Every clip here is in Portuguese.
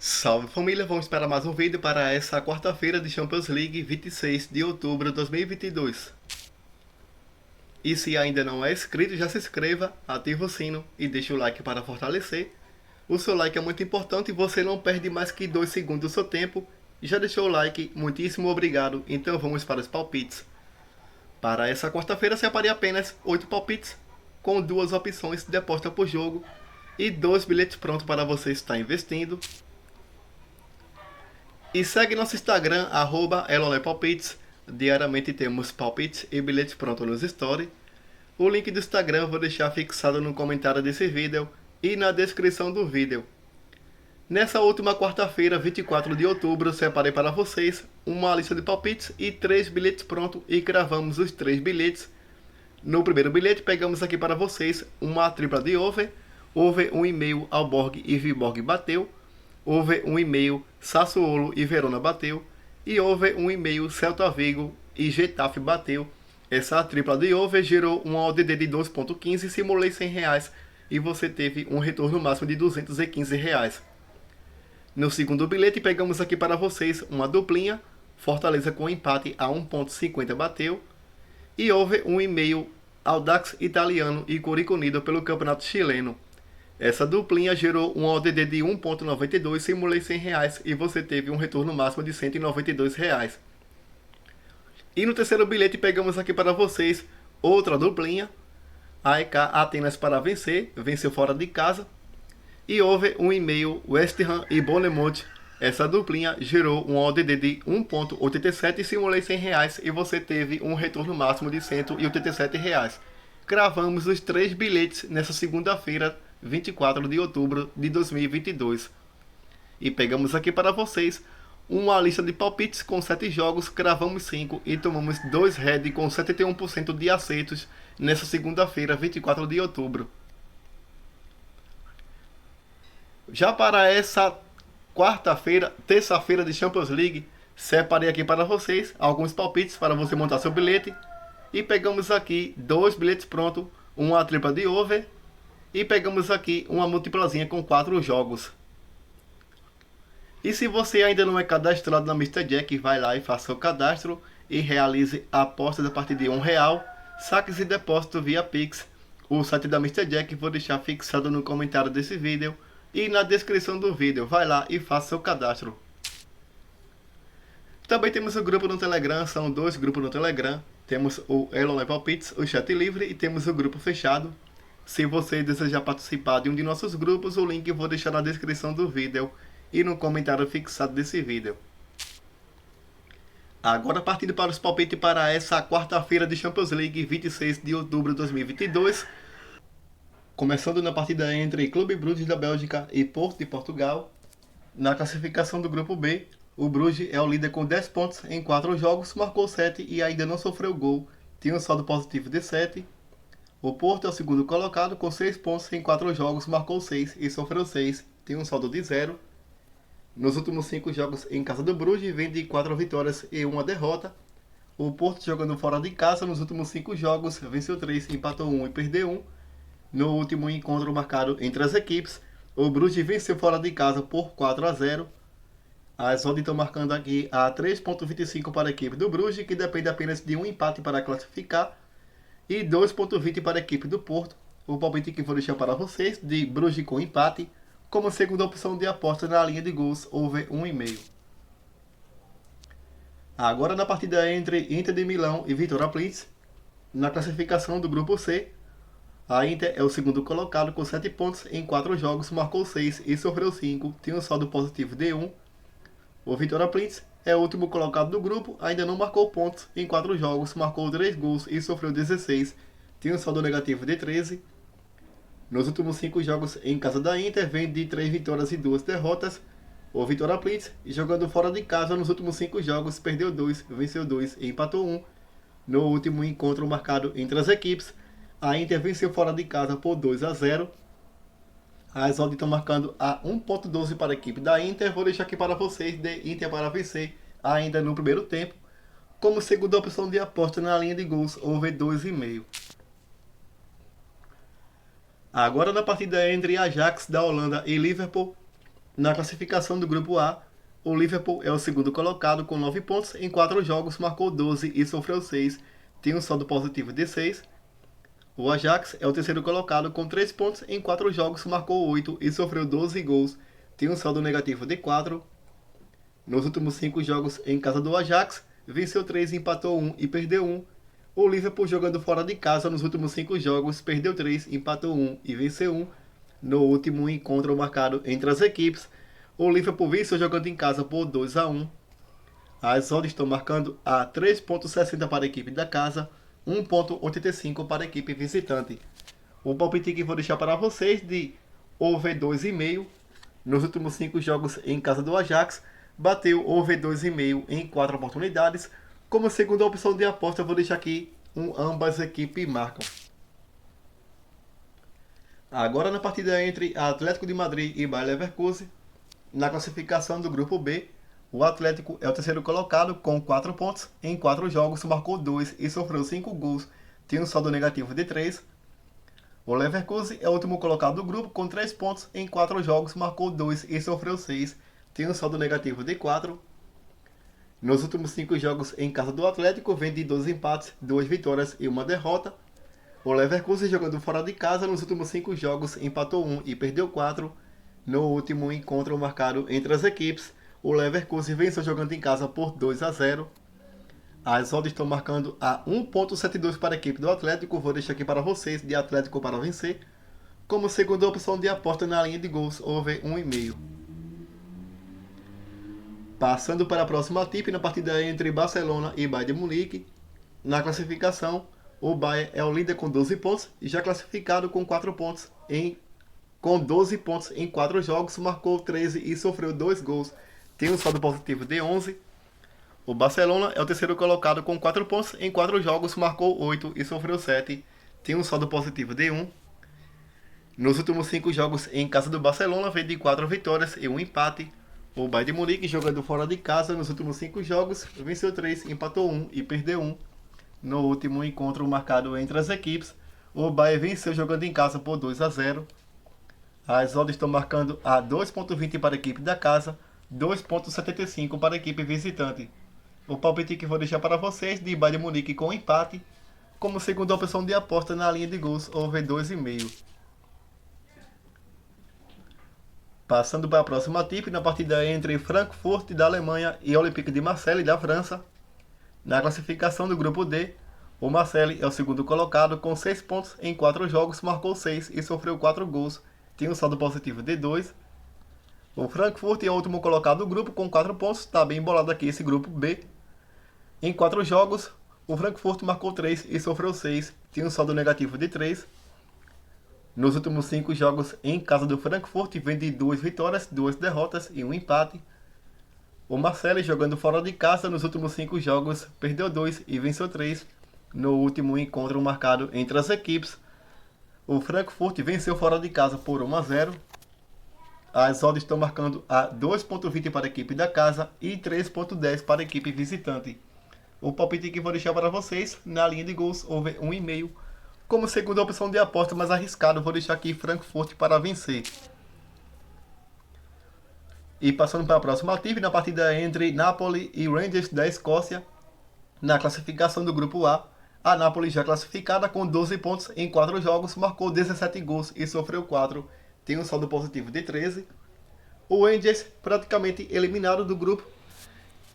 Salve família, vamos para mais um vídeo para essa quarta-feira de Champions League, 26 de outubro de 2022. E se ainda não é inscrito, já se inscreva, ativa o sino e deixa o like para fortalecer. O seu like é muito importante e você não perde mais que 2 segundos do seu tempo. Já deixou o like? Muitíssimo obrigado. Então vamos para os palpites. Para essa quarta-feira separei apenas 8 palpites, com 2 opções de aposta por jogo e 2 bilhetes prontos para você estar investindo. E segue nosso Instagram, @elolepalpites. Diariamente temos palpites e bilhetes prontos nos stories. O link do Instagram eu vou deixar fixado no comentário desse vídeo e na descrição do vídeo. Nessa última quarta-feira, 24 de outubro, separei para vocês uma lista de palpites e 3 bilhetes prontos e cravamos os 3 bilhetes. No primeiro bilhete, pegamos aqui para vocês uma tripla de over 1,5 Aalborg e Viborg bateu, over 1,5 Sassuolo e Verona bateu, e over 1,5 Celta Vigo e Getafe bateu. Essa tripla de over gerou um ODD de 2,15, simulei R$100 e você teve um retorno máximo de R$215. No segundo bilhete, pegamos aqui para vocês uma duplinha, Fortaleza com empate a 1,50 bateu, e over 1,5 Audax Italiano e Curicó Unido pelo Campeonato Chileno. Essa duplinha gerou um ODD de 1,92, simulei R$100 e você teve um retorno máximo de R$192. E no terceiro bilhete pegamos aqui para vocês outra duplinha, AEK Atenas para vencer, venceu fora de casa, e over 1,5 West Ham e Bournemouth. Essa duplinha gerou um ODD de 1,87, simulei R$100 e você teve um retorno máximo de R$187. Cravamos os 3 bilhetes nessa segunda-feira, 24 de outubro de 2022. E pegamos aqui para vocês uma lista de palpites com 7 jogos, cravamos 5 e tomamos 2 red com 71% de acertos nessa segunda-feira, 24 de outubro. Já para essa quarta-feira, terça-feira de Champions League, separei aqui para vocês alguns palpites para você montar seu bilhete. E pegamos aqui 2 bilhetes prontos, uma tripla de over e pegamos aqui uma multiplazinha com 4 jogos. E se você ainda não é cadastrado na Mr. Jack, vai lá e faça o cadastro e realize apostas a partir de R$1, saques e depósito via Pix. O site da Mr. Jack vou deixar fixado no comentário desse vídeo e na descrição do vídeo. Vai lá e faça seu cadastro. Também temos o grupo no Telegram, são 2 grupos no Telegram. Temos o Elon Palpites, o chat livre, e temos o grupo fechado. Se você desejar participar de um de nossos grupos, o link eu vou deixar na descrição do vídeo e no comentário fixado desse vídeo. Agora partindo para os palpites para essa quarta-feira de Champions League, 26 de outubro de 2022. Começando na partida entre Clube Bruges da Bélgica e Porto de Portugal. Na classificação do grupo B, o Bruges é o líder com 10 pontos em 4 jogos, marcou 7 e ainda não sofreu gol, tem um saldo positivo de 7. O Porto é o segundo colocado com 6 pontos em 4 jogos, marcou 6 e sofreu 6, tem um saldo de 0. Nos últimos 5 jogos em casa do Bruges, vem de 4 vitórias e 1 derrota. O Porto jogando fora de casa nos últimos 5 jogos, venceu 3, empatou 1 e perdeu 1. No último encontro marcado entre as equipes, o Bruges venceu fora de casa por 4-0. As odds estão marcando aqui a 3,25 para a equipe do Bruges, que depende apenas de um empate para classificar, e 2,20 para a equipe do Porto. O palpite que vou deixar para vocês, de Bruges com empate, como segunda opção de aposta na linha de gols, over 1,5. Agora na partida entre Inter de Milão e Vitória Plzen, na classificação do grupo C, a Inter é o segundo colocado com 7 pontos em 4 jogos, marcou 6 e sofreu 5, tem um saldo positivo de 1. O Vitória Plzen é o último colocado do grupo, ainda não marcou pontos em 4 jogos, marcou 3 gols e sofreu 16, tem um saldo negativo de 13. Nos últimos 5 jogos em casa da Inter, vem de 3 vitórias e 2 derrotas. O Vitória Plzen, jogando fora de casa nos últimos 5 jogos, perdeu 2, venceu 2 e empatou 1. No último encontro marcado entre as equipes, a Inter venceu fora de casa por 2-0. As odds estão marcando a 1,12 para a equipe da Inter. Vou deixar aqui para vocês de Inter para vencer ainda no primeiro tempo, como segunda opção de aposta na linha de gols, over 2,5. Agora na partida entre Ajax da Holanda e Liverpool, Na classificação do grupo A, o Liverpool é o segundo colocado com 9 pontos em 4 jogos, marcou 12 e sofreu 6, tem um saldo positivo de 6. O Ajax é o terceiro colocado com 3 pontos em 4 jogos, marcou 8 e sofreu 12 gols, tem um saldo negativo de 4. Nos últimos 5 jogos em casa do Ajax, venceu 3, empatou 1 e perdeu 1. O Liverpool jogando fora de casa nos últimos 5 jogos, perdeu 3, empatou 1 e venceu 1. No último encontro marcado entre as equipes, o Liverpool venceu jogando em casa por 2-1. As odds estão marcando a 3,60 para a equipe da casa, 1,85 para a equipe visitante. O palpite que vou deixar para vocês de over 2,5. Nos últimos 5 jogos em casa do Ajax, bateu over 2,5 em 4 oportunidades. Como segunda opção de aposta, eu vou deixar aqui ambas equipes marcam. Agora na partida entre Atlético de Madrid e Bayer Leverkusen, na classificação do grupo B, o Atlético é o terceiro colocado com 4 pontos em 4 jogos, marcou 2 e sofreu 5 gols, tem um saldo negativo de 3. O Leverkusen é o último colocado do grupo com 3 pontos em 4 jogos, marcou 2 e sofreu 6, tem um saldo negativo de 4. Nos últimos 5 jogos em casa do Atlético, vem de 2 empates, 2 vitórias e 1 derrota. O Leverkusen jogando fora de casa nos últimos 5 jogos empatou 1 e perdeu 4. No último encontro marcado entre as equipes, o Leverkusen venceu jogando em casa por 2-0. As odds estão marcando a 1,72 para a equipe do Atlético. Vou deixar aqui para vocês de Atlético para vencer. Como segunda opção de aposta na linha de gols, over 1,5. Passando para a próxima tip, na partida entre Barcelona e Bayern de Munique. Na classificação, o Bayern é o líder com 12 pontos e já classificado com 4 pontos com 12 pontos em 4 jogos, marcou 13 e sofreu 2 gols, tem um saldo positivo de 11. O Barcelona é o terceiro colocado com 4 pontos em 4 jogos, marcou 8 e sofreu 7, tem um saldo positivo de 1. Nos últimos 5 jogos em casa do Barcelona, vem de 4 vitórias e 1 empate. O Bayern de Munique, jogando fora de casa nos últimos 5 jogos, venceu 3, empatou 1 e perdeu 1. No último encontro marcado entre as equipes, o Bayern venceu jogando em casa por 2-0. As odds estão marcando a 2,20 para a equipe da casa, 2,75 para a equipe visitante. O palpite que vou deixar para vocês de Bayern de Munique com empate, como segunda opção de aposta na linha de gols over 2,5. Passando para a próxima tip, na partida entre Frankfurt da Alemanha e Olympique de Marseille da França. Na classificação do grupo D, o Marseille é o segundo colocado com 6 pontos em 4 jogos, marcou 6 e sofreu 4 gols, tem um saldo positivo de 2. O Frankfurt é o último colocado do grupo com 4 pontos, está bem embolado aqui esse grupo B. Em 4 jogos, o Frankfurt marcou 3 e sofreu 6, tem um saldo negativo de 3. Nos últimos 5 jogos em casa do Frankfurt, vem de 2 vitórias, 2 derrotas e 1 empate. O Marseille, jogando fora de casa nos últimos 5 jogos, perdeu 2 e venceu 3. No último encontro marcado entre as equipes, o Frankfurt venceu fora de casa por 1-0. As odds estão marcando a 2,20 para a equipe da casa e 3,10 para a equipe visitante. O palpite que vou deixar para vocês na linha de gols over 1,5. Como segunda opção de aposta mais arriscado, vou deixar aqui Frankfurt para vencer. E passando para a próxima tip, na partida entre Napoli e Rangers da Escócia. Na classificação do grupo A, a Napoli já classificada com 12 pontos em 4 jogos, marcou 17 gols e sofreu 4, tem um saldo positivo de 13. O Rangers, praticamente eliminado do grupo,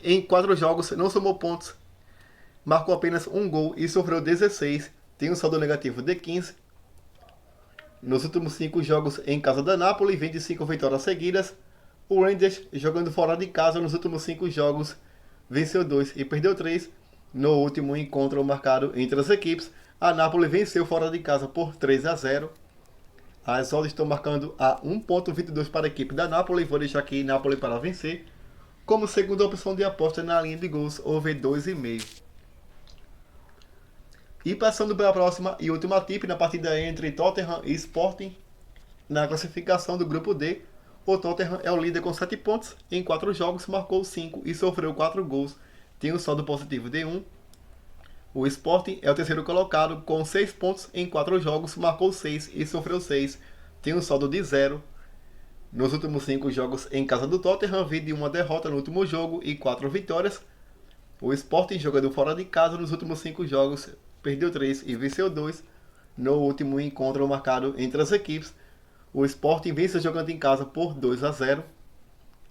em 4 jogos não somou pontos, marcou apenas 1 gol e sofreu 16, tem um saldo negativo de 15. Nos últimos 5 jogos em casa da Napoli, vem de 5 vitórias seguidas. O Rangers, jogando fora de casa nos últimos 5 jogos, venceu 2 e perdeu 3. No último encontro marcado entre as equipes, a Napoli venceu fora de casa por 3-0. As odds estão marcando a 1,22 para a equipe da Napoli. Vou deixar aqui Napoli para vencer, como segunda opção de aposta na linha de gols over 2,5. E passando para a próxima e última tip, na partida entre Tottenham e Sporting. Na classificação do grupo D, o Tottenham é o líder com 7 pontos em 4 jogos, marcou 5 e sofreu 4 gols, tem um saldo positivo de 1. O Sporting é o terceiro colocado com 6 pontos em 4 jogos, marcou 6 e sofreu 6, tem um saldo de 0. Nos últimos 5 jogos em casa do Tottenham, vi de uma derrota no último jogo e 4 vitórias. O Sporting, jogando fora de casa, nos últimos 5 jogos, perdeu 3 e venceu 2. No último encontro marcado entre as equipes, o Sporting vence jogando em casa por 2-0.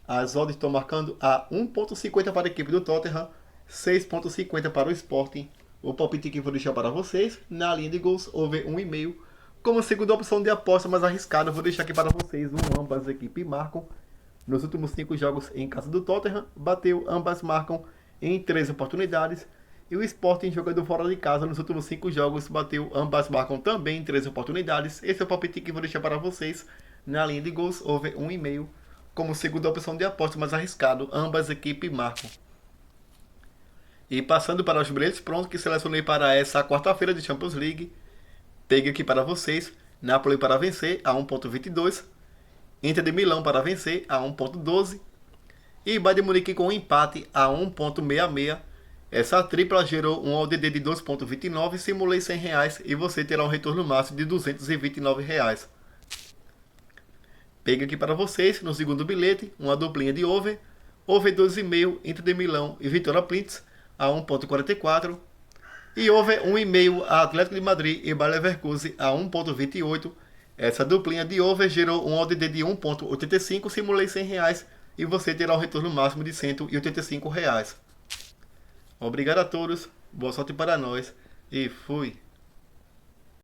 As odds estão marcando a 1.50 para a equipe do Tottenham, 6.50 para o Sporting. O palpite que vou deixar para vocês, na linha de gols, over 1,5. Como segunda opção de aposta mais arriscada, vou deixar aqui para vocês ambas as equipes marcam. Nos últimos 5 jogos em casa do Tottenham, bateu, ambas marcam em 3 oportunidades. E o Sporting, jogando fora de casa, nos últimos 5 jogos, bateu, ambas marcam também em 3 oportunidades. Esse é o palpite que vou deixar para vocês, na linha de gols, over 1,5. Como segunda opção de aposta mais arriscado, ambas equipes marcam. E passando para os bilhetes prontos que selecionei para essa quarta-feira de Champions League, peguei aqui para vocês, Napoli para vencer a 1.22, Inter de Milão para vencer a 1.12 e Bayern de Munique com empate a 1.66. Essa tripla gerou um ODD de 2.29, simulei R$100 e você terá um retorno máximo de R$229. Peguei aqui para vocês, no segundo bilhete, uma duplinha de over 2,5, Inter de Milão e Vitória Plintz a 1.44 e over 1,5 a Atlético de Madrid e Bayer Leverkusen a 1.28. Essa duplinha de over gerou um ODD de 1.85, simulei R$100 e você terá um retorno máximo de R$185. Obrigado a todos, boa sorte para nós e fui!